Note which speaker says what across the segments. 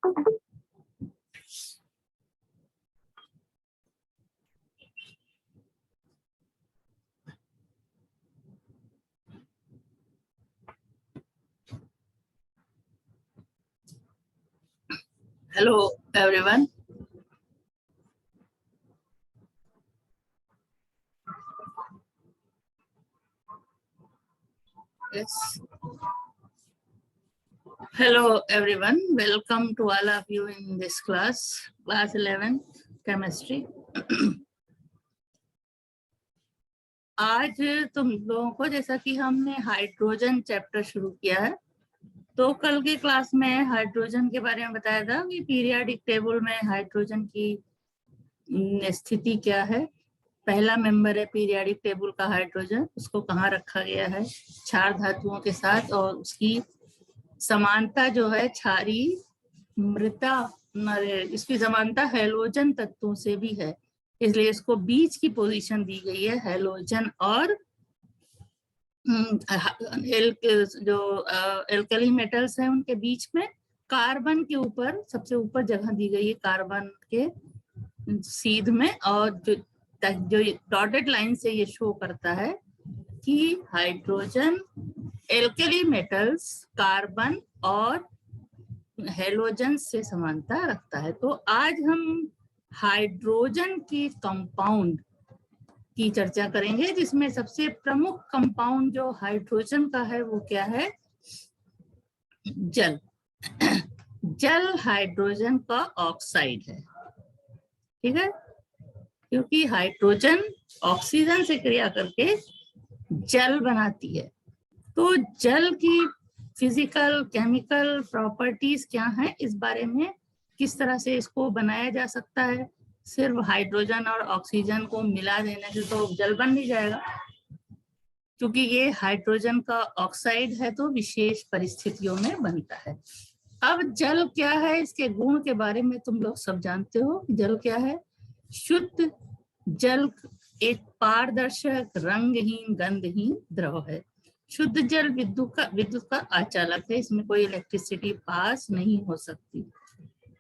Speaker 1: Hello, everyone. Yes. Hello, everyone. Welcome to all of you in this class 11, chemistry. आज तुम लोगों को, जैसा कि हमने हाइड्रोजन चैप्टर शुरू किया है, तो कल की क्लास में हाइड्रोजन के बारे में बताया था कि पीरियोडिक टेबल में हाइड्रोजन की स्थिति क्या है। पहला मेंबर है पीरियोडिक टेबल का हाइड्रोजन, उसको कहाँ रखा गया है क्षार धातुओं के साथ, और उसकी समानता जो है क्षारीय मृता, इसकी समानता हैलोजन तत्वों से भी है, इसलिए इसको बीच की पोजीशन दी गई है। हैलोजन और जो एल्कली मेटल्स हैं उनके बीच में कार्बन के ऊपर सबसे ऊपर जगह दी गई है, कार्बन के सीध में, और जो डॉटेड लाइन से ये शो करता है कि हाइड्रोजन एल्कली मेटल्स कार्बन और हैलोजन से समानता रखता है। तो आज हम हाइड्रोजन की कंपाउंड की चर्चा करेंगे, जिसमें सबसे प्रमुख कंपाउंड जो हाइड्रोजन का है वो क्या है, जल। जल हाइड्रोजन का ऑक्साइड है, ठीक है, क्योंकि हाइड्रोजन ऑक्सीजन से क्रिया करके जल बनाती है। तो जल की फिजिकल केमिकल प्रॉपर्टीज क्या हैं, इस बारे में, किस तरह से इसको बनाया जा सकता है। सिर्फ हाइड्रोजन और ऑक्सीजन को मिला देने से तो जल बन नहीं जाएगा, क्योंकि ये हाइड्रोजन का ऑक्साइड है, तो विशेष परिस्थितियों में बनता है। अब जल क्या है, इसके गुण के बारे में तुम लोग सब जानते हो। जल क्या है? शुद्ध जल एक पारदर्शक रंगहीन गंधहीन द्रव है। शुद्ध जल विद्युत का आचालक है, इसमें कोई इलेक्ट्रिसिटी पास नहीं हो सकती।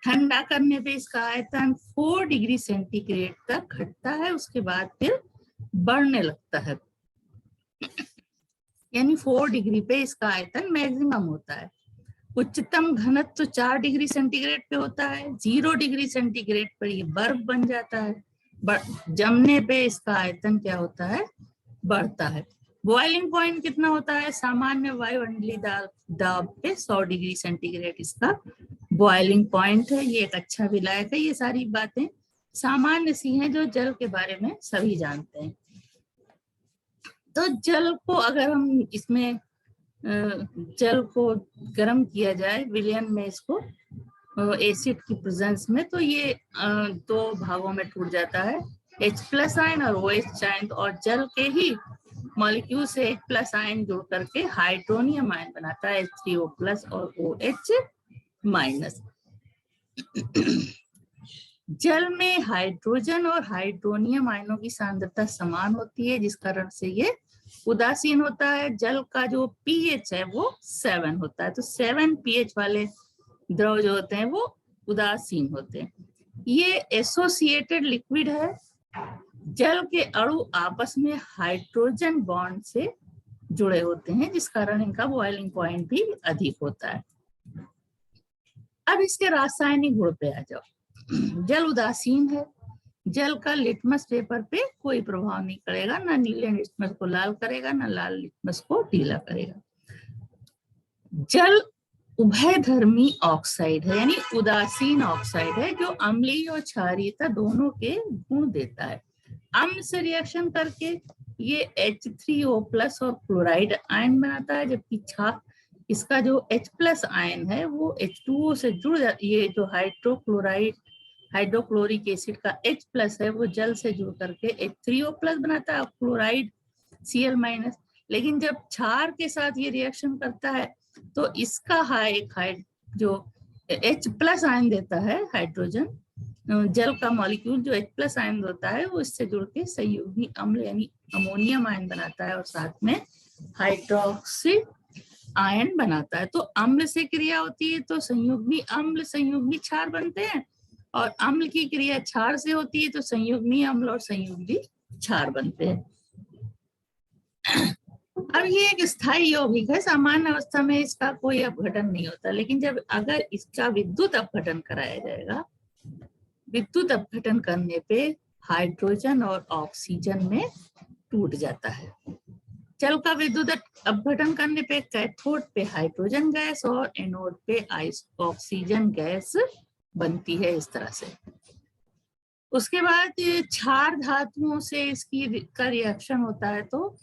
Speaker 1: ठंडा करने पे इसका आयतन 4 डिग्री सेंटीग्रेड तक घटता है, उसके बाद फिर बढ़ने लगता है, यानी 4 डिग्री पे इसका आयतन मैक्सिमम होता है। उच्चतम घनत्व 4 डिग्री सेंटीग्रेड पे होता है। 0 डिग्री सेंटीग्रेड पर ये बर्फ बन जाता है। जमने पे इसका आयतन क्या होता है, बढ़ता है। बॉइलिंग पॉइंट कितना होता है? सामान्य वायुमंडलीय दाब पे 100 डिग्री सेंटीग्रेड इसका बॉइलिंग पॉइंट है। ये एक अच्छा विलायक है। ये सारी बातें सामान्य सी हैं जो जल के बारे में सभी जानते हैं। तो जल को अगर हम इसमें जल को गर्म किया जाए विलयन में, इसको एसिड की प्रेजेंस में, तो ये 2 भागों में टूट जाता है, H+ आयन और OH आयन, और जल के ही मॉलिक्यूल से H+ आयन जुड़ करके हाइड्रोनियम आयन बनाता है, H3O+ और OH-। जल में हाइड्रोजन और हाइड्रोनियम आयनों की सांद्रता समान होती है, जिस कारण से ये उदासीन होता है। जल का जो pH है वो 7 होता है, तो 7 pH वाले द्रव जो होते हैं वो उदासीन होते हैं। ये एसोसिएटेड लिक्विड है। जल के अणु आपस में हाइड्रोजन बॉन्ड से जुड़े होते हैं, जिस कारण इनका बॉइलिंग पॉइंट भी अधिक होता है। अब इसके रासायनिक गुण पे आ जाओ। जल उदासीन है। जल का लिटमस पेपर पे कोई प्रभाव नहीं पड़ेगा, ना नीले लिटमस को लाल करेगा, ना लाल लिटमस को पीला करेगा। जल उभयधर्मी ऑक्साइड है, यानी उदासीन ऑक्साइड है, जो अम्लीय और क्षारीयता दोनों के गुण देता है। अम्ल से रिएक्शन करके ये H3O+ और क्लोराइड आयन बनाता है, जबकि इसका जो H+ आयन है वो H2O से जुड़ जाता है। ये जो हाइड्रोक्लोरिक एसिड का H+ है वो जल से जुड़ करके H3O+ बनाता है, क्लोराइड Cl-। लेकिन जब क्षार के साथ ये रिएक्शन करता है तो इसका जो H+ आयन देता है हाइड्रोजन, जल का मॉलिक्यूल जो H+ आयन होता है वो इससे जुड़ के संयुग्मी अम्ल यानी अमोनियम आयन बनाता है, और साथ में हाइड्रोक्सी आयन बनाता है। तो अम्ल से क्रिया होती है तो संयुग्मी अम्ल संयुग्मी क्षार बनते हैं, और अम्ल की क्रिया क्षार से होती है तो संयुग्मी अम्ल और संयुग्मी क्षार बनते हैं। अब ये एक स्थायी यौगिक है, सामान्य अवस्था में इसका कोई अपघटन नहीं होता, लेकिन जब अगर इसका विद्युत अपघटन कराया जाएगा, विद्युत अपघटन करने पे हाइड्रोजन और ऑक्सीजन में टूट जाता है। जल का विद्युत अपघटन करने पे कैथोड पे हाइड्रोजन गैस और एनोड पे ऑक्सीजन गैस बनती है, इस तरह से। उसके बाद क्षार धातुओं से इसकी का रिएक्शन होता है, तो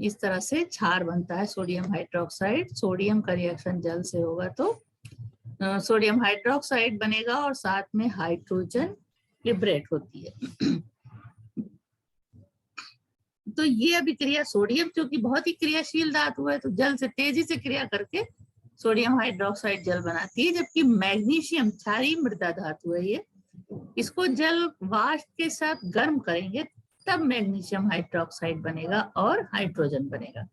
Speaker 1: इस तरह से क्षार बनता है, सोडियम हाइड्रोक्साइड। सोडियम का रिएक्शन जल से होगा तो सोडियम हाइड्रोक्साइड बनेगा और साथ में हाइड्रोजन लिबरेट होती है। तो ये अभिक्रिया सोडियम, क्योंकि बहुत ही क्रियाशील धातु है, तो जल से तेजी से क्रिया करके सोडियम हाइड्रोक्साइड जल बनाती है, जबकि मैग्नीशियम क्षारीय मृदा धातु है ये, इसको जल वाष्प के साथ गर्म करेंगे तब मैग्नीशियम हाइड्रोक्साइड बनेगा और हाइड्रोजन बनेगा।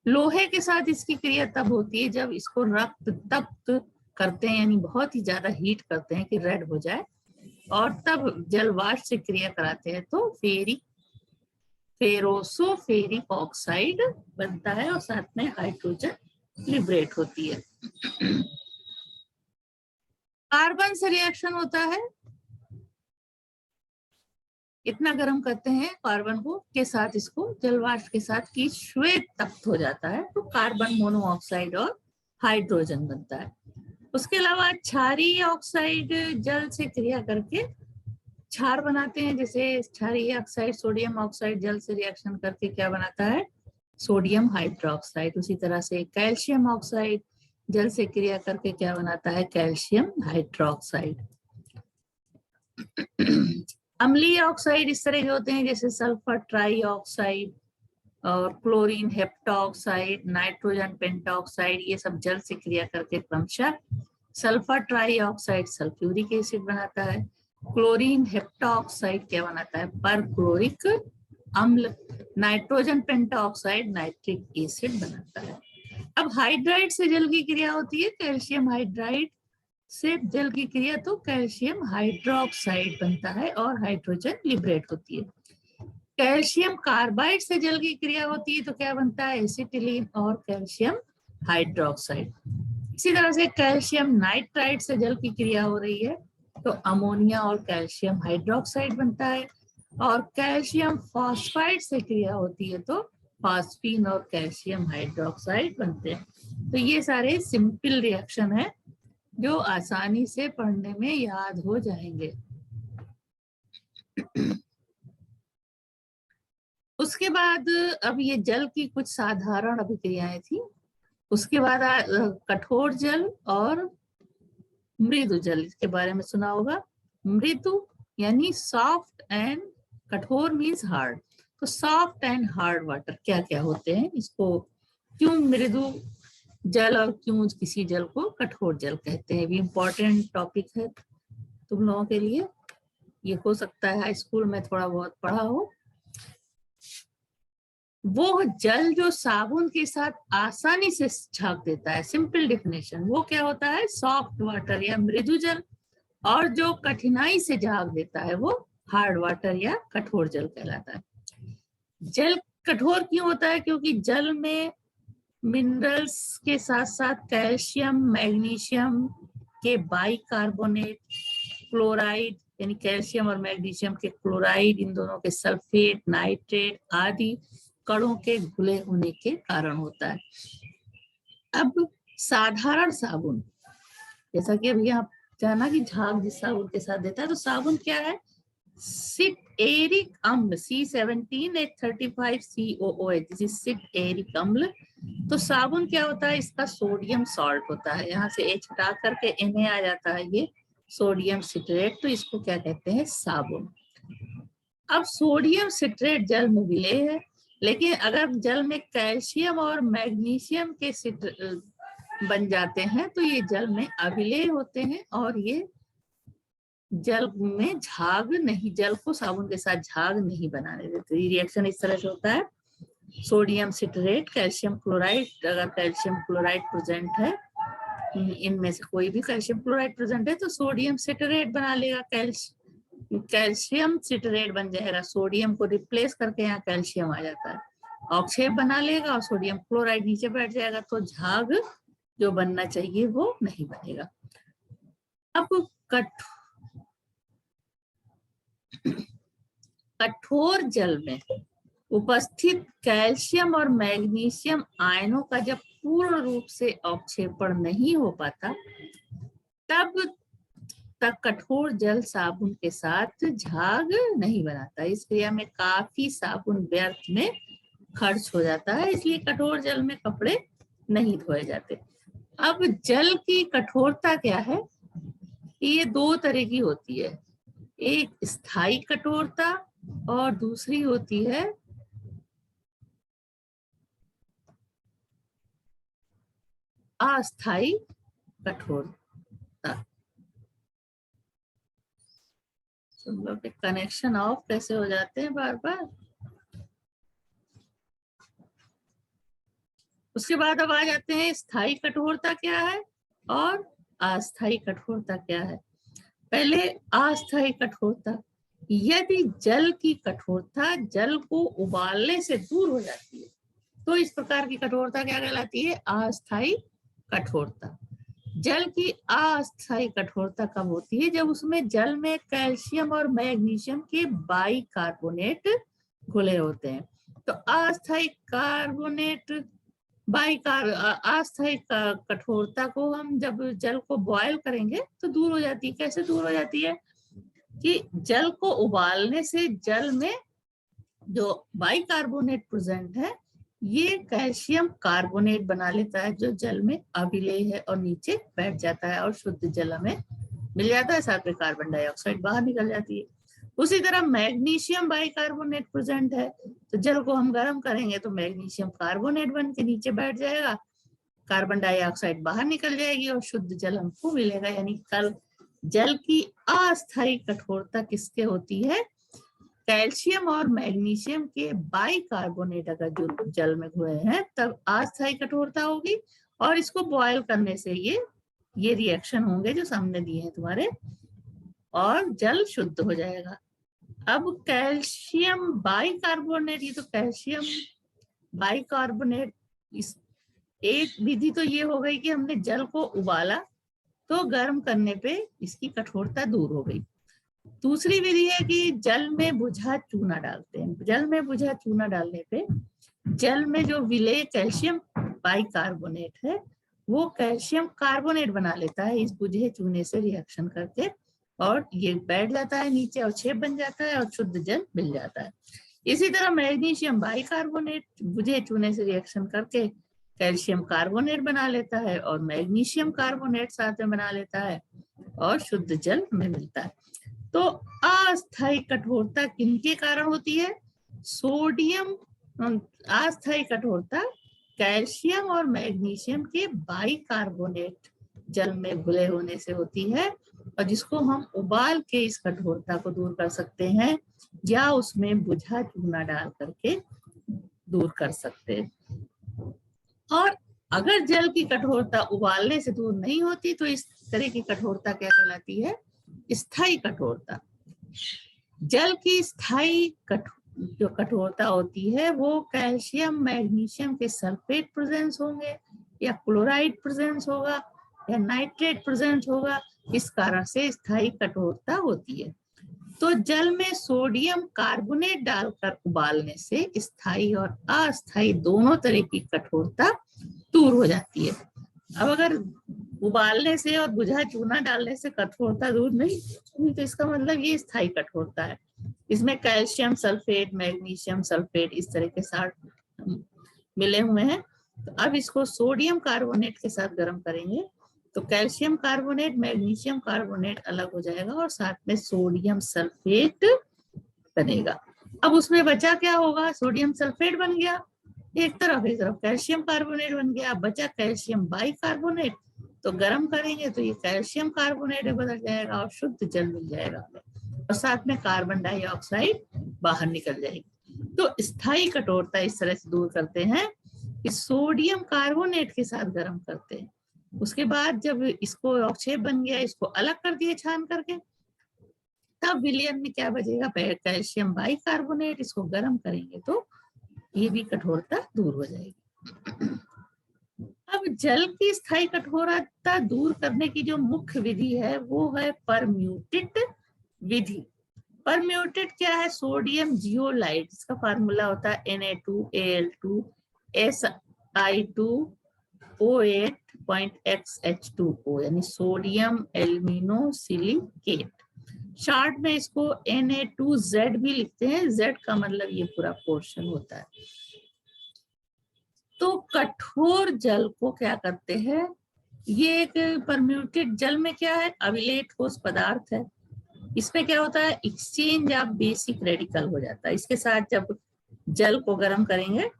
Speaker 1: लोहे के साथ इसकी क्रिया तब होती है जब इसको रक्त तप्त करते हैं, यानी बहुत ही ज्यादा हीट करते हैं कि रेड हो जाए, और तब जल वाष्प से क्रिया कराते हैं तो फेरोसोफेरिक ऑक्साइड बनता है और साथ में हाइड्रोजन लिबरेट होती है। कार्बन से रिएक्शन होता है, इतना गर्म करते हैं कार्बन को के साथ, इसको जलवाष्प के साथ कि श्वेत तप्त हो जाता है, तो कार्बन मोनोऑक्साइड और हाइड्रोजन बनता है। उसके अलावा क्षारीय ऑक्साइड जल से क्रिया करके क्षार बनाते हैं, जैसे क्षारीय ऑक्साइड सोडियम ऑक्साइड जल से रिएक्शन करके क्या बनाता है, सोडियम हाइड्रोक्साइड। उसी तरह से कैल्शियम ऑक्साइड जल से क्रिया करके क्या बनाता है, कैल्शियम हाइड्रोक्साइड। अम्लीय ऑक्साइड इस तरह के होते हैं जैसे सल्फर ट्राई ऑक्साइड और क्लोरीन हेप्टॉक्साइड, नाइट्रोजन पेंटॉक्साइड, ये सब जल से क्रिया करके क्रमशः sulphur try oxide sulphuric acid बनाता है, क्लोरीन हेप्टॉक्साइड क्या बनाता है, परक्लोरिक अम्ल, नाइट्रोजन पेंटॉक्साइड नाइट्रिक एसिड बनाता है। अब हाइड्राइड से जल की क्रिया होती है, कैल्शियम हाइड्राइड से जल की क्रिया तो कैल्शियम हाइड्रोक्साइड बनता है और हाइड्रोजन लिबरेट होती है। कैल्शियम कार्बाइड से जल की क्रिया होती है तो क्या बनता है, एसिटिलीन और कैल्शियम हाइड्रोक्साइड। इसी तरह से कैल्शियम नाइट्राइड से जल की क्रिया हो रही है तो अमोनिया और कैल्शियम हाइड्रोक्साइड बनता है, और कैल्शियम फॉस्फाइड से क्रिया होती है तो फॉस्फीन और कैल्शियम हाइड्रोक्साइड बनते हैं। तो ये सारे सिंपल रिएक्शन है जो आसानी से पढ़ने में याद हो जाएंगे। उसके बाद अब ये जल की कुछ साधारण अभिक्रियाएं थी। उसके बाद कठोर जल और मृदु जल, इसके बारे में सुना होगा। मृदु यानी सॉफ्ट एंड कठोर मीन्स हार्ड। तो सॉफ्ट एंड हार्ड वाटर क्या क्या होते हैं, इसको क्यों मृदु जल और क्यों किसी जल को कठोर जल कहते हैं, भी इम्पोर्टेंट टॉपिक है तुम लोगों के लिए। ये हो सकता है हाई स्कूल में थोड़ा बहुत पढ़ा हो। वो जल जो साबुन के साथ आसानी से झाग देता है, सिंपल डेफिनेशन, वो क्या होता है, सॉफ्ट वाटर या मृदु जल, और जो कठिनाई से झाग देता है वो हार्ड वाटर या कठोर जल कहलाता है। जल कठोर क्यों होता है, क्योंकि जल में मिनरल्स के साथ साथ कैल्शियम मैग्नीशियम के बाइकार्बोनेट, क्लोराइड यानी कैल्शियम और मैग्नीशियम के क्लोराइड, इन दोनों के सल्फेट नाइट्रेट आदि कणों के घुले होने के कारण होता है। अब साधारण साबुन, जैसा कि अभी आप जाना कि झाग जिस साबुन के साथ देता है, तो साबुन क्या है, सिटएरिक अम्ल C17H35 COOH, दिस इज सिटएरिक अम्ल। तो साबुन क्या होता है, इसका सोडियम सॉल्ट होता है, यहाँ से H हटा करके Na आ जाता है, ये सोडियम सिट्रेट, तो इसको क्या कहते हैं, साबुन। अब सोडियम सिट्रेट जल में विलेय है, लेकिन अगर जल में कैल्शियम और मैग्नीशियम के बन जाते हैं तो ये जल में अविलेय होते हैं और ये जल में झाग नहीं, जल को साबुन के साथ झाग नहीं बनाने देते। ये रिएक्शन इस तरह से होता है। सोडियम सिट्रेट, कैल्शियम क्लोराइड, अगर कैल्शियम क्लोराइड प्रेजेंट है, इनमें से कोई भी कैल्शियम क्लोराइड प्रेजेंट है तो सोडियम सिट्रेट बना लेगा, कैल्शियम सिट्रेट बन जाएगा, सोडियम को रिप्लेस करके यहाँ कैल्शियम आ जाता है, अवक्षेप बना लेगा और सोडियम क्लोराइड नीचे बैठ जाएगा, तो झाग जो बनना चाहिए वो नहीं बनेगा। अब कठोर जल में उपस्थित कैल्शियम और मैग्नीशियम आयनों का जब पूर्ण रूप से अवक्षेपण नहीं हो पाता, तब तक कठोर जल साबुन के साथ झाग नहीं बनाता। इस क्रिया में काफी साबुन व्यर्थ में खर्च हो जाता है, इसलिए कठोर जल में कपड़े नहीं धोए जाते। अब जल की कठोरता क्या है, ये दो तरह की होती है, एक स्थायी कठोरता और दूसरी होती है अस्थायी कठोरता। तुम लोग के कनेक्शन ऑफ कैसे हो जाते हैं बार बार। उसके बाद अब आ जाते हैं स्थायी कठोरता क्या है और अस्थायी कठोरता क्या है। पहले अस्थायी कठोरता, यदि जल की कठोरता जल को उबालने से दूर हो जाती है तो इस प्रकार की कठोरता क्या कहलाती है, अस्थायी कठोरता। जल की अस्थायी कठोरता कब होती है, जब उसमें जल में कैल्शियम और मैग्नीशियम के बाइकार्बोनेट घुले होते हैं। तो अस्थायी कार्बोनेट अस्थायी कठोरता को हम जब जल को बॉयल करेंगे तो दूर हो जाती है। कैसे दूर हो जाती है कि जल को उबालने से जल में जो बाइकार्बोनेट प्रेजेंट है ये कैल्शियम कार्बोनेट बना लेता है, जो जल में अविलेय है और नीचे बैठ जाता है और शुद्ध जल में मिल जाता है, साथ में कार्बन डाइऑक्साइड बाहर निकल जाती है। उसी तरह मैग्नीशियम बाइकार्बोनेट प्रेजेंट है, तो जल को हम गर्म करेंगे तो मैग्नीशियम कार्बोनेट बन के नीचे बैठ जाएगा, कार्बन डाइऑक्साइड बाहर निकल जाएगी और शुद्ध जल हमको मिलेगा। यानी कल जल की अस्थायी कठोरता किसके होती है, कैल्शियम और मैग्नीशियम के बाइकार्बोनेट अगर जो जल में घुले हैं तब अस्थायी कठोरता होगी, और इसको बॉयल करने से ये रिएक्शन होंगे जो सामने दिए हैं तुम्हारे, और जल शुद्ध हो जाएगा। अब कैल्शियम बाइकार्बोनेट, ये तो कैल्शियम बाइकार्बोनेट, इस एक विधि तो ये हो गई कि हमने जल को उबाला तो गर्म करने पे इसकी कठोरता दूर हो गई। दूसरी विधि है कि जल में बुझा चूना डालते हैं। जल में बुझा चूना डालने पे जल में जो विलेय कैल्शियम बाइकार्बोनेट है वो कैल्शियम कार्बोनेट बना लेता है इस बुझे चूने से रिएक्शन करके, और ये बैठ जाता है नीचे और छेप बन जाता है और शुद्ध जल मिल जाता है। इसी तरह मैग्नीशियम बाइकार्बोनेट बुझे चूने से रिएक्शन करके कैल्शियम कार्बोनेट बना लेता है और मैग्नीशियम कार्बोनेट साथ में बना लेता है और शुद्ध जल हमें मिलता है। तो अस्थायी कठोरता किनके कारण होती है, सोडियम, अस्थायी कठोरता कैल्शियम और मैग्नीशियम के बाइकार्बोनेट जल में घुले होने से होती है, और जिसको हम उबाल के इस कठोरता को दूर कर सकते हैं या उसमें बुझा चूना डाल करके दूर कर सकते हैं। और अगर जल की कठोरता उबालने से दूर नहीं होती तो इस तरह की कठोरता क्या कहलाती है, स्थायी कठोरता। जल की स्थायी जो कठोरता होती है वो कैल्शियम मैग्नीशियम के सल्फेट प्रेजेंस होंगे या क्लोराइड प्रेजेंस होगा या नाइट्रेट प्रेजेंस होगा, इस कारण से स्थायी कठोरता होती है। तो जल में सोडियम कार्बोनेट डालकर उबालने से स्थायी और अस्थायी दोनों तरह की कठोरता दूर हो जाती है। अब अगर उबालने से और बुझा चूना डालने से कठोरता दूर नहीं तो इसका मतलब ये स्थायी कठोरता है। इसमें कैल्शियम सल्फेट, मैग्नीशियम सल्फेट इस तरह के साथ मिले हुए हैं। तो अब इसको सोडियम कार्बोनेट के साथ गर्म करेंगे तो कैल्शियम कार्बोनेट मैग्नीशियम कार्बोनेट अलग हो जाएगा और साथ में सोडियम सल्फेट बनेगा। अब उसमें बचा क्या होगा, सोडियम सल्फेट बन गया एक तरफ कैल्शियम कार्बोनेट बन गया, बचा कैल्शियम बाइकार्बोनेट। तो गर्म करेंगे तो ये कैल्शियम कार्बोनेट बदल जाएगा और शुद्ध जल मिल जाएगा और साथ में कार्बन डाइऑक्साइड बाहर निकल जाएगी। तो स्थायी कठोरता इस तरह से दूर करते हैं कि सोडियम कार्बोनेट के साथ गर्म करते हैं, उसके बाद जब इसको अवक्षेप बन गया, इसको अलग कर दिए छान करके, तब विलयन में क्या बचेगा, कैल्शियम बाइकार्बोनेट, इसको गर्म करेंगे तो ये भी कठोरता दूर हो जाएगी। अब जल की स्थायी कठोरता दूर करने की जो मुख्य विधि है वो है परम्यूटेट विधि। परम्यूटेट क्या है, सोडियम जियोलाइट, इसका फार्मूला होता है Na2Al2Si2O8.XH2O, यानी सोडियम एल्यूमिनो सिलिकेट। शॉर्ट में इसको Na2Z भी लिखते हैं, Z का मतलब ये पूरा पोर्शन होता है। तो कठोर जल को क्या करते हैं, ये एक परम्यूटेड जल में क्या है, अविलेय ठोस पदार्थ है, इसमें क्या होता है, एक्सचेंज ऑफ बेसिक रेडिकल हो जाता है। इसके साथ जब जल को गर्म करेंगे,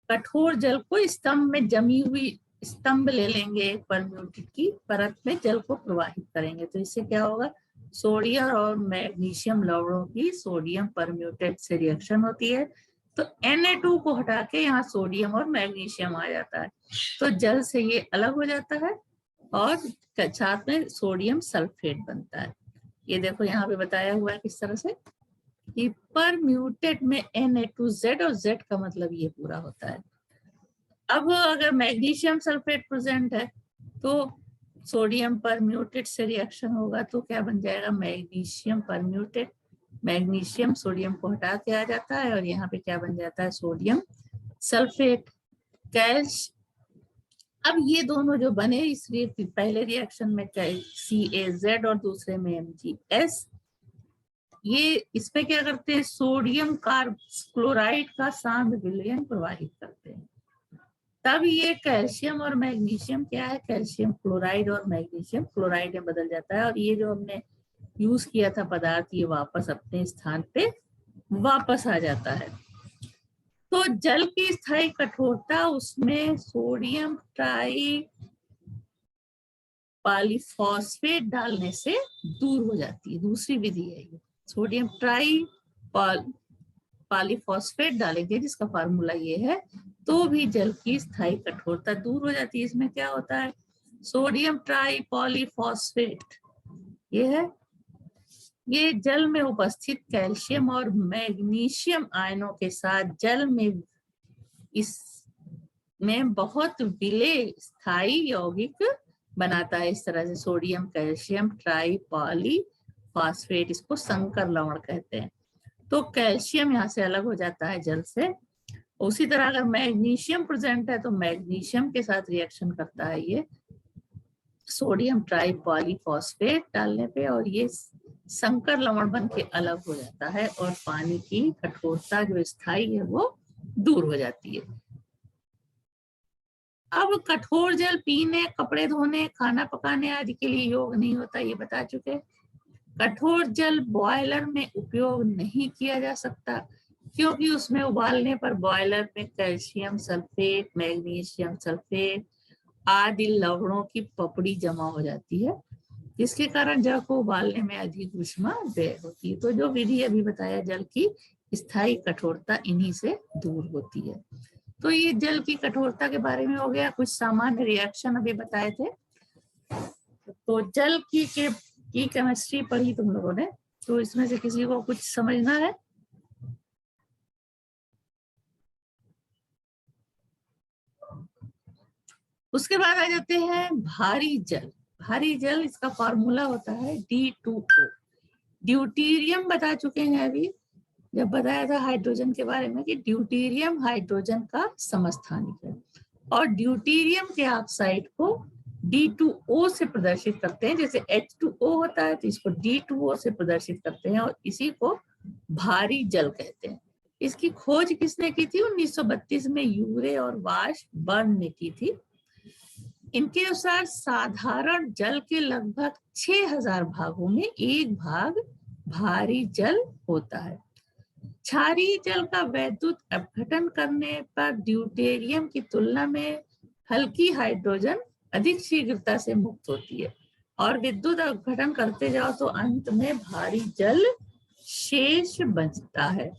Speaker 1: कठोर जल को स्तंभ में जमी हुई स्तंभ ले लेंगे, एक परम्यूटेड की परत में जल को प्रवाहित करेंगे, तो इससे क्या होगा, सोडियम और मैग्नीशियम लवणों की सोडियम परम्यूटेट से रिएक्शन होती है, तो Na2 को हटा के यहाँ सोडियम और मैग्नीशियम आ जाता है, तो जल से ये अलग हो जाता है और साथ में सोडियम सल्फेट बनता है। ये देखो यहाँ पे बताया हुआ है किस तरह से कि परम्यूटेट में Na2Z, और Z का मतलब ये पूरा होता है। अब अगर मैग्नीशियम सल्फेट प्रेजेंट है तो सोडियम परम्यूटेट से रिएक्शन होगा, तो क्या बन जाएगा, मैग्नीशियम परम्यूटेट, मैग्नीशियम सोडियम को हटा के आ जाता है और यहाँ पे क्या बन जाता है, सोडियम सल्फेट कैल्श। अब ये दोनों जो बने, इसलिए पहले रिएक्शन में CaZ और दूसरे में MgS, ये इसमें क्या करते हैं, सोडियम क्लोराइड का सांद्र विलयन प्रवाहित करते हैं, तब ये कैल्शियम और मैग्नीशियम क्या है, कैल्शियम क्लोराइड और मैग्नीशियम क्लोराइड में बदल जाता है, और ये जो हमने यूज किया था पदार्थ, ये वापस अपने स्थान पे वापस आ जाता है। तो जल की स्थायी कठोरता उसमें सोडियम ट्राई पॉलीफॉस्फेट डालने से दूर हो जाती है, दूसरी विधि है ये, सोडियम ट्राई पॉलीफॉस्फेट डालेंगे जिसका फार्मूला ये है, तो भी जल की स्थायी कठोरता दूर हो जाती है। इसमें क्या होता है, सोडियम ट्राई पॉलीफॉस्फेट ये है, ये जल में उपस्थित कैल्शियम और मैग्नीशियम आयनों के साथ जल में इसमें बहुत विलेय स्थायी यौगिक बनाता है। इस तरह से सोडियम कैल्शियम ट्राई पॉलीफॉस्फेट, इसको संकर लवण कहते हैं। तो कैल्शियम यहाँ से अलग हो जाता है जल से। उसी तरह अगर मैग्नीशियम प्रेजेंट है तो मैग्नीशियम के साथ रिएक्शन करता है ये सोडियम ट्राई पॉलीफॉस्फेट डालने पे, और ये संकर लवण बन के अलग हो जाता है और पानी की कठोरता जो स्थायी है वो दूर हो जाती है। अब कठोर जल पीने, कपड़े धोने, खाना पकाने आदि के लिए योग्य नहीं होता, ये बता चुके। कठोर जल बॉयलर में उपयोग नहीं किया जा सकता क्योंकि उसमें उबालने पर बॉयलर में कैल्शियम सल्फेट, मैग्नीशियम सल्फेट आदि लवणों की पपड़ी जमा हो जाती है, जिसके कारण जल को उबालने में अधिक ऊष्मा व्यय होती है। तो जो विधि अभी बताया, जल की स्थायी कठोरता इन्हीं से दूर होती है। तो ये जल की कठोरता के बारे में हो गया। कुछ सामान्य रिएक्शन अभी बताए थे। तो जल की केमिस्ट्री पढ़ी तुम लोगों ने, तो इसमें से किसी को कुछ समझना है? उसके बाद आ जाते हैं भारी जल। भारी जल, इसका फॉर्मूला होता है D2O। ड्यूटीरियम बता चुके हैं अभी जब बताया था हाइड्रोजन के बारे में कि ड्यूटीरियम हाइड्रोजन का समस्थानिक है, और ड्यूटीरियम के ऑक्साइड को D2O से प्रदर्शित करते हैं। जैसे H2O होता है तो इसको D2O से प्रदर्शित करते हैं और इसी को भारी जल कहते हैं। इसकी खोज किसने की थी? 1932 में यूरे और वाशबर्न ने की थी। इनके अनुसार साधारण जल के लगभग 6000 भागों में एक भाग भारी जल होता है। क्षारीय जल का वैद्युत अपघटन करने पर ड्यूटेरियम की तुलना में हल्की हाइड्रोजन अधिक शीघ्रता से मुक्त होती है, और विद्युत अपघटन करते जाओ तो अंत में भारी जल शेष बचता है।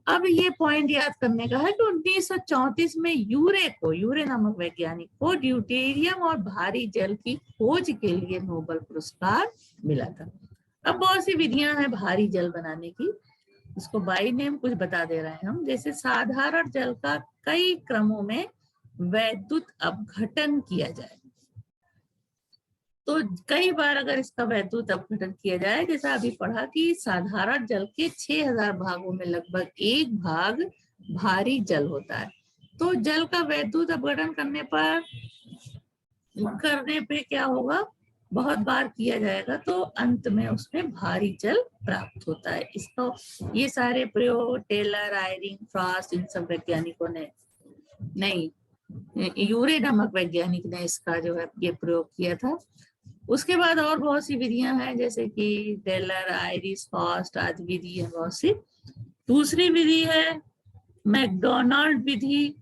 Speaker 1: अब ये पॉइंट याद करने का है कि 1934 में यूरे नामक वैज्ञानिक को ड्यूटेरियम और भारी जल की खोज के लिए नोबेल पुरस्कार मिला था। अब बहुत सी विधियां हैं भारी जल बनाने की, इसको बाई नेम कुछ बता दे रहे हैं हम। जैसे साधारण जल का कई क्रमों में वैद्युत अपघटन किया जाए, तो कई बार अगर इसका वैद्युत अपघटन किया जाए, जैसा अभी पढ़ा कि साधारण जल के 6000 भागों में लगभग 1 भाग भारी जल होता है, तो जल का वैद्युत अपघटन करने पे क्या होगा, बहुत बार किया जाएगा तो अंत में उसमें भारी जल प्राप्त होता है। इसको ये सारे प्रयोग टेलर, आयरिंग, फ्रॉस्ट, इन सब वैज्ञानिकों ने नहीं, यूरे नामक वैज्ञानिक ने इसका जो है ये प्रयोग किया था। उसके बाद और बहुत सी विधियां हैं, जैसे कि टेलर, आयरिस, फ्रॉस्ट आदि विधि है बहुत सी। दूसरी विधि है मैकडोनाल्ड विधि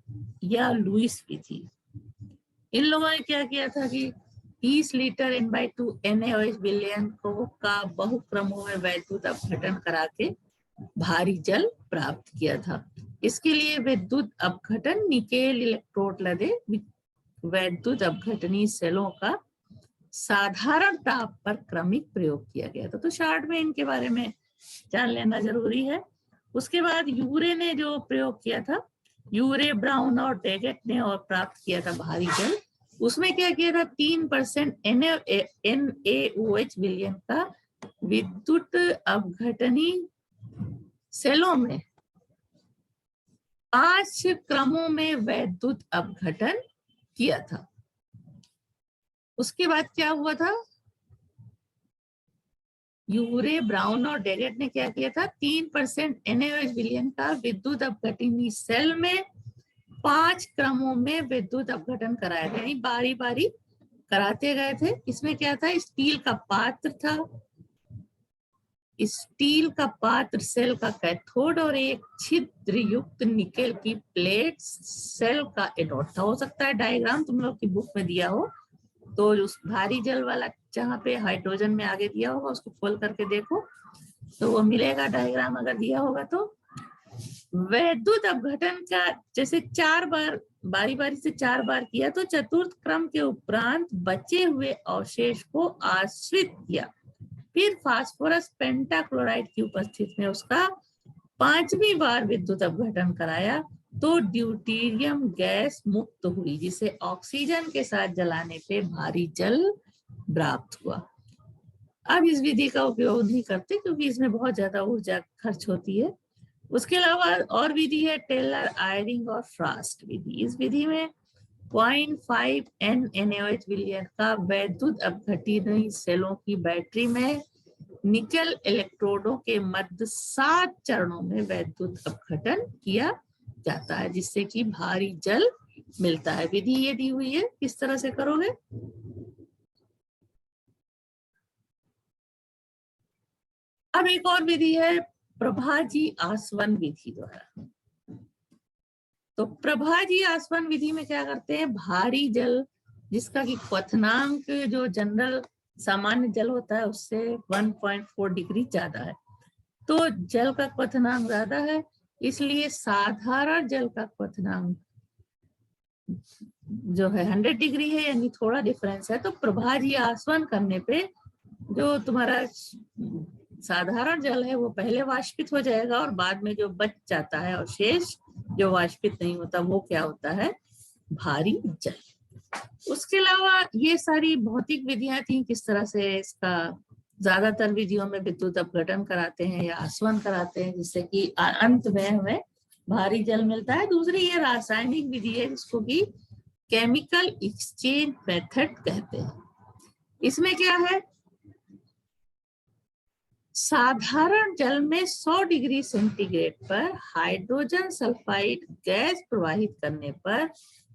Speaker 1: या लुईस विधि। इन लोगों ने क्या किया था कि 30 लीटर N/2 NaOH विलयन को का बहुक्रमों में वैद्युत अपघटन करा के भारी जल प्राप्त किया था। इसके लिए विद्युत अपघटन निकेल इलेक्ट्रोड लदे वैद्युत अपघटनी सेलों का साधारण ताप पर क्रमिक प्रयोग किया गया था। तो शॉर्ट में इनके बारे में जान लेना जरूरी है। उसके बाद यूरे ने जो प्रयोग किया था, यूरे, ब्राउन और डेगेट ने और प्राप्त किया था भारी जल। उसमें क्या किया था, 3% NaOH विलयन का विद्युत अपघटनी सेलों में 5 क्रमों में वैद्युत अपघटन किया था। उसके बाद क्या हुआ था, यूरे, ब्राउन और डेगेट ने क्या किया था, 3% NaOH विलयन का विद्युत अपघटनी सेल में 5 क्रमों में विद्युत अपघटन कराया था, यानी बारी बारी कराते गए थे। इसमें क्या था, स्टील का पात्र था, स्टील का पात्र सेल का कैथोड और एक छिद्र युक्त निकेल की प्लेट सेल का एनोड था। हो सकता है डायग्राम तुम लोग की बुक में दिया हो, तो उस भारी जल वाला जहाँ पे हाइड्रोजन में आगे दिया होगा उसको खोल करके देखो तो वो मिलेगा डायग्राम, अगर दिया होगा तो। वैद्युत अपघटन का जैसे 4 बार बारी बारी से 4 बार किया, तो चतुर्थ क्रम के उपरांत बचे हुए अवशेष को आश्रित किया, फिर फास्फोरस पेंटाक्लोराइड की उपस्थिति में उसका 5वीं बार विद्युत अपघटन कराया, तो ड्यूटेरियम गैस मुक्त हुई, जिसे ऑक्सीजन के साथ जलाने पे भारी जल प्राप्त हुआ। अब इस विधि का उपयोग नहीं करते क्योंकि इसमें बहुत ज्यादा ऊर्जा खर्च होती है। उसके अलावा और विधि है टेलर, आयरिंग और फ्रॉस्ट विधि। इस विधि में 0.5 NaOH विलयन का वैद्युत अपघटनी सेलों की बैटरी में निकेल इलेक्ट्रोडों के मध्य 7 चरणों में वैद्युत अपघटन किया जाता है, जिससे कि भारी जल मिलता है। विधि ये दी हुई है, किस तरह से करोगे। अब एक और विधि है प्रभाजी आसवन विधि द्वारा। तो प्रभाजी आसवन विधि में क्या करते हैं, भारी जल जिसका कि क्वथनांक जो जनरल सामान्य जल होता है उससे 1.4 डिग्री ज्यादा है, तो जल का क्वथनांक ज्यादा है, इसलिए साधारण जल का क्वथनांक जो है 100 डिग्री है, यानी थोड़ा डिफरेंस है। तो प्रभाजी आसवन करने पे जो तुम्हारा साधारण जल है वो पहले वाष्पित हो जाएगा और बाद में जो बच जाता है और शेष जो वाष्पित नहीं होता वो क्या होता है, भारी जल। उसके अलावा ये सारी भौतिक विधियां थी, किस तरह से इसका ज्यादातर विधियों में विद्युत अपघटन कराते हैं या आसवन कराते हैं, जिससे कि अंत में हमें भारी जल मिलता है। दूसरी ये रासायनिक विधि है जिसको कि केमिकल एक्सचेंज मेथड कहते हैं। इसमें क्या है, साधारण जल में 100 डिग्री सेंटीग्रेड पर हाइड्रोजन सल्फाइड गैस प्रवाहित करने पर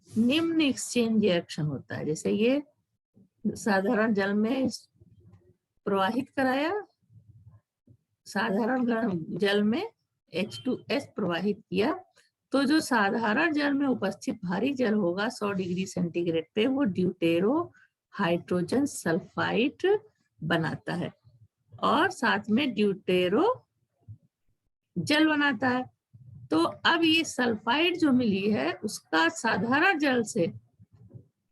Speaker 1: निम्न एक्सचेंज रिएक्शन होता है। जैसे ये साधारण जल में प्रवाहित कराया, साधारण जल में H2S प्रवाहित किया, तो जो साधारण जल में उपस्थित भारी जल होगा 100 डिग्री सेंटीग्रेड पे वो ड्यूटेरो हाइड्रोजन सल्फाइड बनाता है। और साथ में ड्यूटेरो जल बनाता है। तो अब ये सल्फाइड जो मिली है उसका साधारण जल से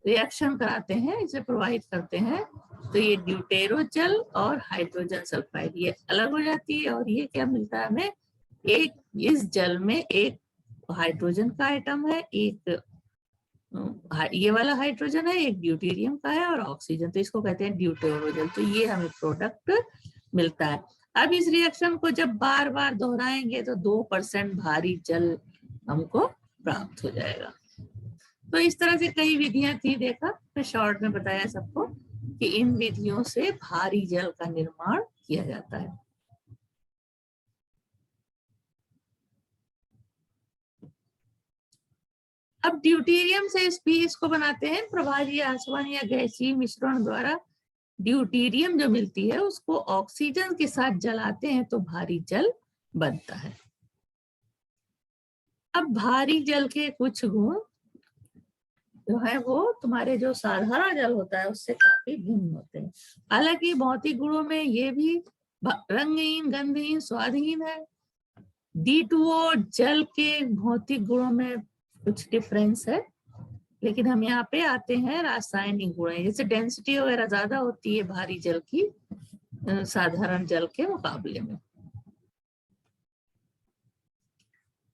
Speaker 1: रिएक्शन कराते हैं, इसे प्रोवाइड करते हैं, तो ये ड्यूटेरो जल और हाइड्रोजन सल्फाइड ये अलग हो जाती है। और ये क्या मिलता है हमें, एक इस जल में एक हाइड्रोजन का आइटम है, एक ये वाला हाइड्रोजन है, एक ड्यूटेरियम का है और ऑक्सीजन, तो इसको कहते हैं ड्यूटेरो जल। तो ये हमें प्रोडक्ट मिलता है। अब इस रिएक्शन को जब बार बार दोहराएंगे तो 2% भारी जल हमको प्राप्त हो जाएगा। तो इस तरह से कई विधियां थी, देखा मैं शॉर्ट में बताया सबको कि इन विधियों से भारी जल का निर्माण किया जाता है। अब ड्यूटेरियम से इस पीस को बनाते हैं प्रभावी आसवन या गैसीय मिश्रण द्वारा। ड्यूटेरियम जो मिलती है उसको ऑक्सीजन के साथ जलाते हैं तो भारी जल बनता है। अब भारी जल के कुछ गुण जो है वो तुम्हारे जो साधारण जल होता है उससे काफी भिन्न होते हैं। हालांकि भौतिक गुणों में ये भी रंगहीन, गंधहीन, स्वादहीन है। D2O जल के भौतिक गुणों में कुछ डिफरेंस है, लेकिन हम यहाँ पे आते हैं रासायनिक गुण, जैसे डेंसिटी वगैरह ज्यादा होती है भारी जल की साधारण जल के मुकाबले में।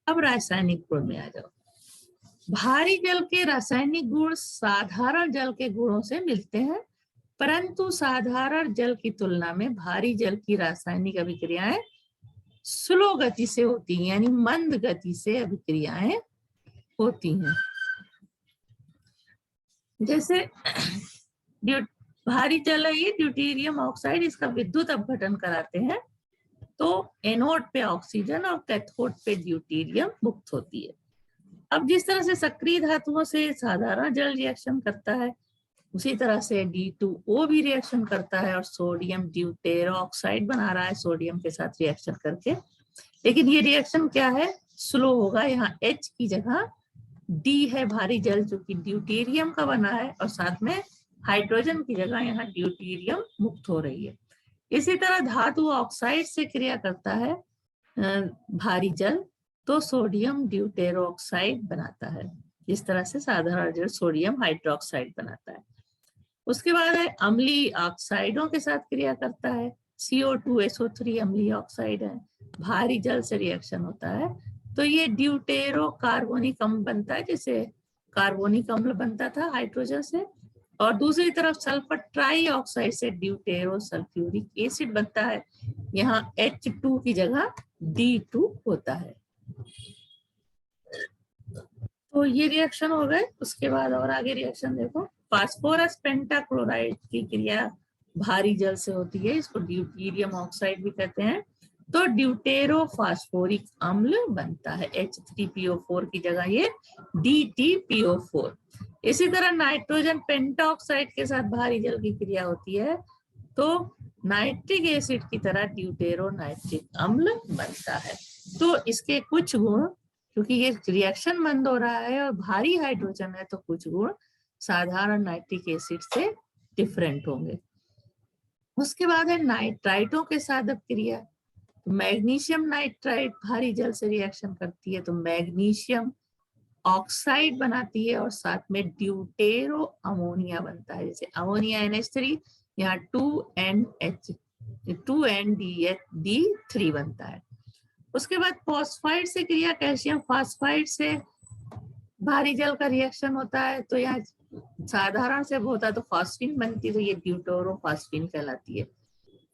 Speaker 1: अब रासायनिक गुण में आ जाओ। भारी जल के रासायनिक गुण साधारण जल के गुणों से मिलते हैं, परंतु साधारण जल की तुलना में भारी जल की रासायनिक अभिक्रियाएं स्लो गति से होती हैं, यानी मंद गति से अभिक्रियाएं होती हैं। जैसे भारी जल है ये ड्यूटेरियम ऑक्साइड, इसका विद्युत अपघटन कराते हैं तो एनोड पे ऑक्सीजन और कैथोड पे ड्यूटेरियम मुक्त होती है। अब जिस तरह से सक्रिय धातुओं से साधारण जल रिएक्शन करता है, उसी तरह से D2O भी रिएक्शन करता है और सोडियम ड्यूटेरो ऑक्साइड बना रहा है सोडियम के साथ रिएक्शन करके। लेकिन ये रिएक्शन क्या है, स्लो होगा। यहाँ H की जगह D है भारी जल जो कि ड्यूटेरियम का बना है, और साथ में हाइड्रोजन की जगह यहाँ ड्यूटेरियम मुक्त हो रही है। इसी तरह धातु ऑक्साइड से क्रिया करता है भारी जल, तो सोडियम ड्यूटेरो ऑक्साइड बनाता है, जिस तरह से साधारण जल सोडियम हाइड्रोक्साइड बनाता है। उसके बाद है अम्लीय ऑक्साइडों के साथ क्रिया करता है, CO2SO3 अम्लीय ऑक्साइड है, भारी जल से रिएक्शन होता है तो ये ड्यूटेरो कार्बोनिक अम्ल बनता है, जैसे कार्बोनिक अम्ल बनता था हाइड्रोजन से। और दूसरी तरफ सल्फर ट्राई ऑक्साइड से ड्यूटेरो सल्फ्यूरिक एसिड बनता है, यहाँ H2 की जगह D2 होता है। तो ये रिएक्शन हो गए। उसके बाद और आगे रिएक्शन देखो, फास्फोरस पेंटाक्लोराइड की क्रिया भारी जल से होती है, इसको ड्यूटेरियम ऑक्साइड भी कहते हैं, तो ड्यूटेरो फास्फोरिक अम्ल बनता है, H3PO4 की जगह ये DTPO4। इसी तरह नाइट्रोजन पेंटाऑक्साइड के साथ भारी जल की क्रिया होती है तो नाइट्रिक एसिड की तरह ड्यूटेरो नाइट्रिक अम्ल बनता है। तो इसके कुछ गुण, क्योंकि ये रिएक्शन मंद हो रहा है और भारी हाइड्रोजन है, तो कुछ गुण साधारण नाइट्रिक एसिड से डिफरेंट होंगे। उसके बाद है नाइट्राइटों के साथ अब क्रिया। मैग्नीशियम नाइट्राइट भारी जल से रिएक्शन करती है तो मैग्नीशियम ऑक्साइड बनाती है और साथ में ड्यूटेरो अमोनिया बनता है, जैसे अमोनिया NH3, यहाँ 2ND3 बनता है। उसके बाद फॉस्फाइड से क्रिया, कैल्शियम फॉस्फाइड से भारी जल का रिएक्शन होता है तो यहाँ साधारण से होता तो फॉस्फीन बनती, तो ये ड्यूटेरो फॉस्फीन कहलाती है।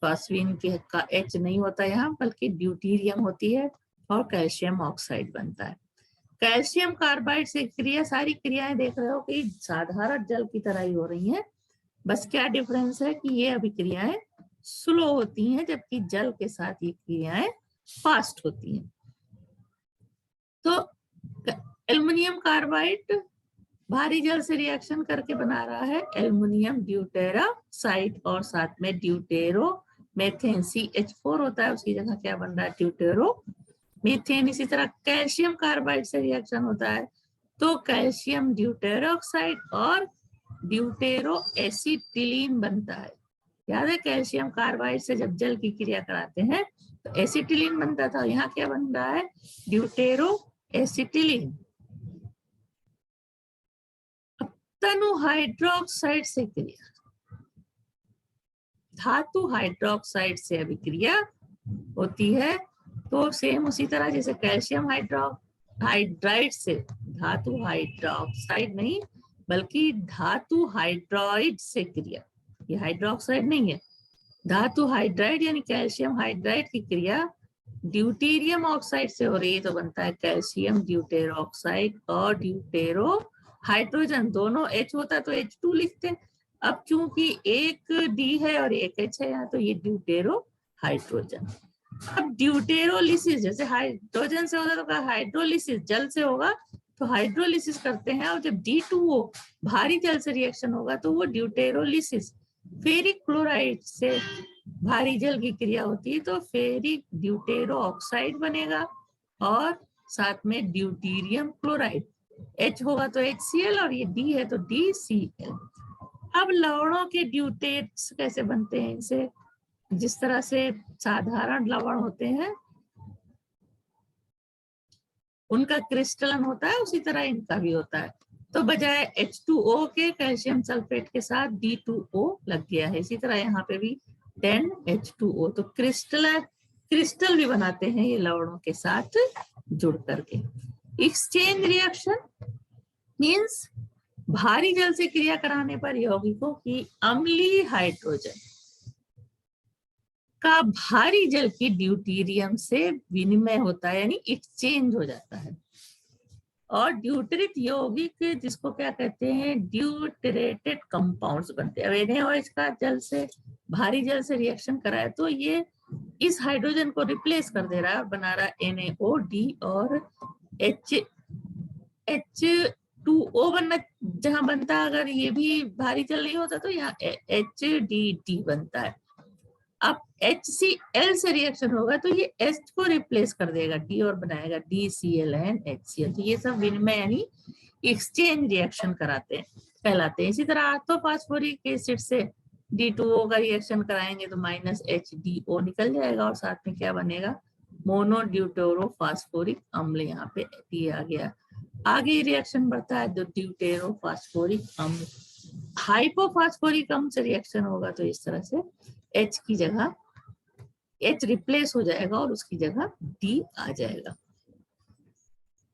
Speaker 1: फॉस्फीन के का H नहीं होता यहाँ, बल्कि ड्यूटेरियम होती है और कैल्शियम ऑक्साइड बनता है। कैल्शियम कार्बाइड से क्रिया, सारी क्रियाएं देख रहे हो कि साधारण जल की तरह ही हो रही हैं, बस क्या डिफरेंस है कि ये अभिक्रियाएं स्लो होती हैं जबकि जल के साथ ये क्रियाएं फास्ट होती हैं। तो एल्युमिनियम कार्बाइड भारी जल से रिएक्शन करके बना रहा है एल्युमिनियम ड्यूटेरासाइड और साथ में ड्यूटेरो मेथेन CH4 होता है, उसकी जगह क्या बन रहा है ड्यूटेरो मीथेन। इसी तरह कैल्शियम कार्बाइड से रिएक्शन होता है तो कैल्शियम ड्यूटेरोक्साइड और ड्यूटेरो एसिटिलीन बनता है, याद है कैल्शियम कार्बाइड से जब जल की क्रिया कराते हैं तो एसिटिलीन बनता था, यहाँ क्या बन रहा है, ड्यूटेरो एसिटिलीन। अब तनु हाइड्रोक्साइड से क्रिया, धातु हाइड्रोक्साइड से अभिक्रिया होती है तो सेम उसी तरह जैसे कैल्शियम हाइड्राइड से, धातु हाइड्रोक्साइड नहीं बल्कि धातु हाइड्राइड से क्रिया, ये हाइड्रोक्साइड नहीं है, धातु हाइड्राइड यानी कैल्शियम हाइड्राइड की क्रिया ड्यूटेरियम ऑक्साइड से हो रही है तो बनता है कैल्शियम ड्यूटेरो ऑक्साइड और ड्यूटेरो हाइड्रोजन, दोनों H होता है तो H2 लिखते हैं। अब चूंकि एक D है और एक H है यहाँ तो ये ड्यूटेरो हाइड्रोजन। अब ड्यूटेरोलिसिस जैसे हाइड्रोजन से होता तो हाइड्रोलिसिस जल से होगा तो हाइड्रोलिसिस करते हैं, और जब D2O भारी जल से रिएक्शन होगा तो वो ड्यूटेरोलिसिस, फेरिक क्लोराइड से भारी जल की क्रिया होती है तो फेरिक ड्यूटेरो ऑक्साइड बनेगा और साथ में ड्यूटीरियम क्लोराइड, H होगा तो HCl और ये D है तो DCl। अब लवणों के ड्यूटेट्स कैसे बनते हैं, इनसे जिस तरह से साधारण लवण होते हैं उनका क्रिस्टलन होता है उसी तरह इनका भी होता है, तो बजाय H2O के कैल्शियम सल्फेट के साथ D2O लग गया है, इसी तरह यहाँ पे भी 10H2O, तो क्रिस्टल भी बनाते हैं ये लवणों के साथ जुड़ करके। एक्सचेंज रिएक्शन मींस भारी जल से क्रिया कराने पर यौगिकों की अम्लीय हाइड्रोजन का भारी जल की ड्यूटीरियम से विनिमय होता है यानी एक्सचेंज हो जाता है, और ड्यूटरिट यौगिक जिसको क्या कहते हैं, ड्यूटरेटेड कंपाउंड्स बनते हैं। अब NaOH का जल से भारी जल से रिएक्शन कराए तो ये इस हाइड्रोजन को रिप्लेस कर दे रहा है और बना रहा है NaOD और H2O बनना जहां बनता है, अगर ये भी भारी जल नहीं होता तो यहाँ HDD बनता है। अब HCl से रिएक्शन होगा तो ये H को रिप्लेस कर देगा D और बनाएगा DCl एंड HCl, तो ये सब विनिमय यानी एक्सचेंज रिएक्शन कराते हैं कहलाते हैं। इसी तरह ऑर्थोफॉस्फोरिक एसिड से D2O का रिएक्शन कराएंगे तो -HDO निकल जाएगा और साथ में क्या बनेगा, मोनोड्यूटेरोफॉस्फोरिक अम्ल यहाँ पे दिया गया। आगे रिएक्शन बढ़ता है तो ड्यूटेरोफॉस्फोरिक अम्ल, हाइपोफॉस्फोरिक अम्ल से रिएक्शन होगा तो इस तरह से H की जगह H रिप्लेस हो जाएगा और उसकी जगह D आ जाएगा।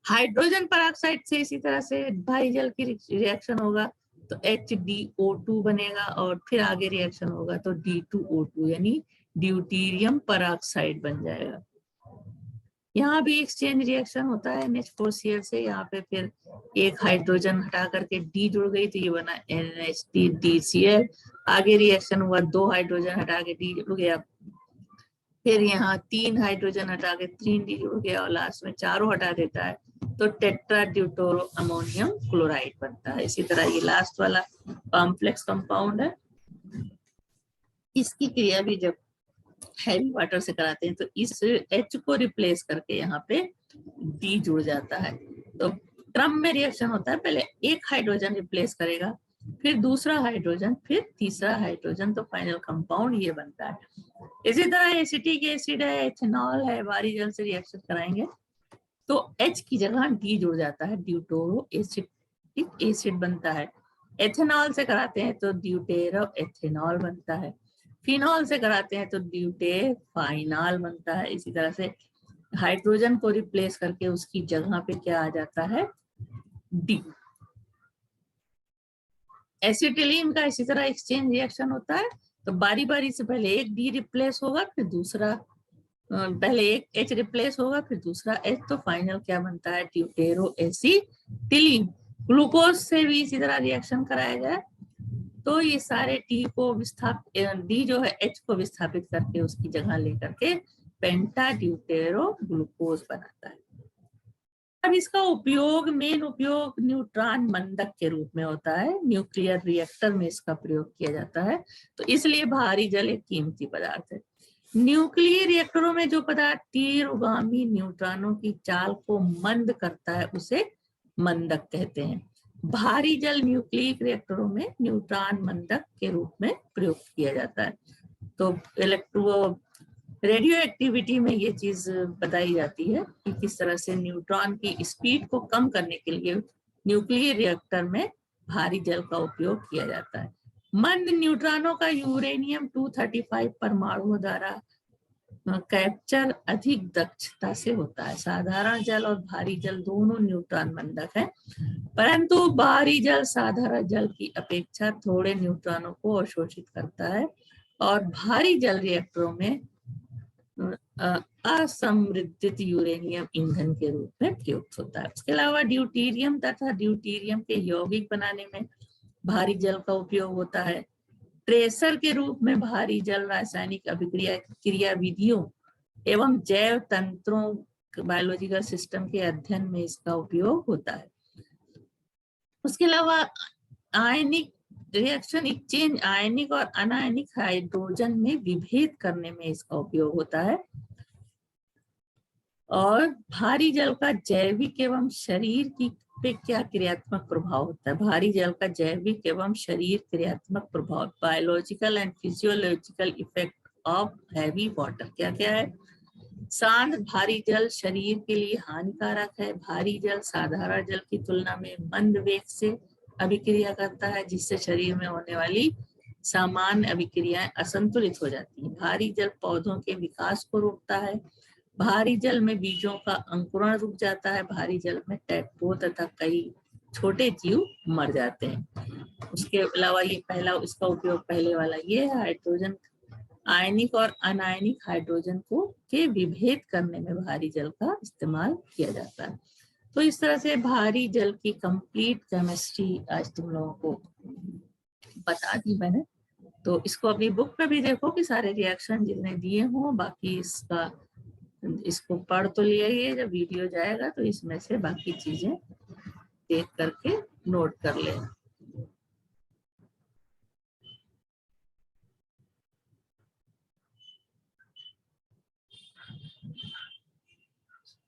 Speaker 1: हाइड्रोजन परऑक्साइड से इसी तरह से भारी जल की रिएक्शन होगा तो HDO2 बनेगा और फिर आगे रिएक्शन होगा तो D2O2 यानी ड्यूटीरियम परऑक्साइड बन जाएगा। यहाँ भी एक्सचेंज रिएक्शन होता है NH4Cl से, यहाँ पे फिर एक हाइड्रोजन हटा करके D जुड़ गई तो ये बना NH3DCl। आगे रिएक्शन हुआ 2 हाइड्रोजन हटा के D जुड़ गया, फिर यहाँ 3 हाइड्रोजन हटा के 3D जुड़ गया और लास्ट में चारों हटा देता है तो टेट्रा ड्यूटोरो अमोनियम क्लोराइड बनता है। इसी तरह ये लास्ट वाला कॉम्प्लेक्स कंपाउंड है, इसकी क्रिया भी जब हैवी वाटर से कराते हैं तो इस H को रिप्लेस करके यहाँ पे D जुड़ जाता है, तो क्रम में रिएक्शन होता है, पहले एक हाइड्रोजन रिप्लेस करेगा फिर दूसरा हाइड्रोजन फिर तीसरा हाइड्रोजन, तो फाइनल कंपाउंड ये बनता है। इसी तरह एसिटिक एसिड है, एथेनॉल है, भारी जल से रिएक्शन कराएंगे तो H की जगह D जुड़ जाता है, ड्यूटोरो एसिटिक एसिड बनता है। एथेनॉल से कराते हैं तो ड्यूटेरो एथेनॉल बनता है, फिनॉल से कराते हैं तो ड्यूटेफाइनॉल बनता है। इसी तरह से हाइड्रोजन को रिप्लेस करके उसकी जगह पे क्या आ जाता है, D। एसिटिलीन का इसी तरह एक्सचेंज रिएक्शन होता है तो बारी बारी से पहले एक D रिप्लेस होगा फिर दूसरा, पहले एक H रिप्लेस होगा फिर दूसरा H, तो फाइनल क्या बनता है, ड्यूटेरो एसिटिलीन। ग्लूकोज से भी इसी तरह रिएक्शन कराया जाए तो ये सारे D को विस्थापित, D जो है H को विस्थापित करके उसकी जगह लेकर के पेंटा ड्यूटेरो ग्लूकोज बनाता है। अब इसका उपयोग, मेन उपयोग न्यूट्रॉन मंदक के रूप में होता है, न्यूक्लियर रिएक्टर में इसका प्रयोग किया जाता है, तो इसलिए भारी जल एक कीमती पदार्थ है। न्यूक्लियर रिएक्टरों में जो पदार्थ तीव्रगामी न्यूट्रॉनों की चाल को मंद करता है उसे मंदक कहते हैं। भारी जल न्यूक्लियिक रिएक्टरों में न्यूट्रॉन मंदक के रूप में प्रयोग किया जाता है। तो रेडियो एक्टिविटी में ये चीज बताई जाती है कि किस तरह से न्यूट्रॉन की स्पीड को कम करने के लिए न्यूक्लियर रिएक्टर में भारी जल का उपयोग किया जाता है। मंद न्यूट्रॉनों का यूरेनियम 235 परमाणुओं द्वारा कैप्चर अधिक दक्षता से होता है। साधारण जल और भारी जल दोनों न्यूट्रॉन मंदक है, परंतु भारी जल साधारण जल की अपेक्षा थोड़े न्यूट्रॉनों को अवशोषित करता है और भारी जल रिएक्टरों में असमृद्धित यूरेनियम ईंधन के रूप में प्रयुक्त होता है। उसके अलावा ड्यूटीरियम तथा ड्यूटीरियम के यौगिक बनाने में भारी जल का उपयोग होता है। ट्रेसर के रूप में भारी जल रासायनिक अभिक्रिया क्रियाविधियों एवं जैव तंत्रों बायोलॉजिकल सिस्टम के अध्ययन में इसका उपयोग होता है। उसके अलावा आयनिक रिएक्शन एक्सचेंज आयनिक और अनायनिक हाइड्रोजन में विभेद करने में इसका उपयोग होता है। और भारी जल का जैविक एवं शरीर की पे क्या क्रियात्मक प्रभाव होता है? भारी जल का जैविक एवं शरीर क्रियात्मक प्रभाव, biological and physiological effect of heavy water क्या क्या है? शांत भारी जल शरीर के लिए हानिकारक है। भारी जल साधारण जल की तुलना में मंद वेग से अभिक्रिया करता है, जिससे शरीर में होने वाली सामान्य अभिक्रियाएं असंतुलित हो जाती हैं। भारी जल पौधों के विकास को रोकता है। भारी जल में बीजों का अंकुरण रुक जाता है। भारी जल में टैडपोल तथा कई छोटे जीव मर जाते हैं। उसके अलावा ये पहला इसका उपयोग पहले वाला ये है, हाइड्रोजन आयनिक और अनायनिक हाइड्रोजन को के विभेद करने में भारी जल का इस्तेमाल किया जाता है। तो इस तरह से भारी जल की कंप्लीट केमिस्ट्री आज तुम लोगों को बता दी मैंने। तो इसको अपनी बुक में भी देखो कि सारे रिएक्शन जितने दिए हों, बाकी इसको पढ़ तो लिया ही, जब वीडियो जाएगा तो इसमें से बाकी चीजें देख करके नोट कर लेना।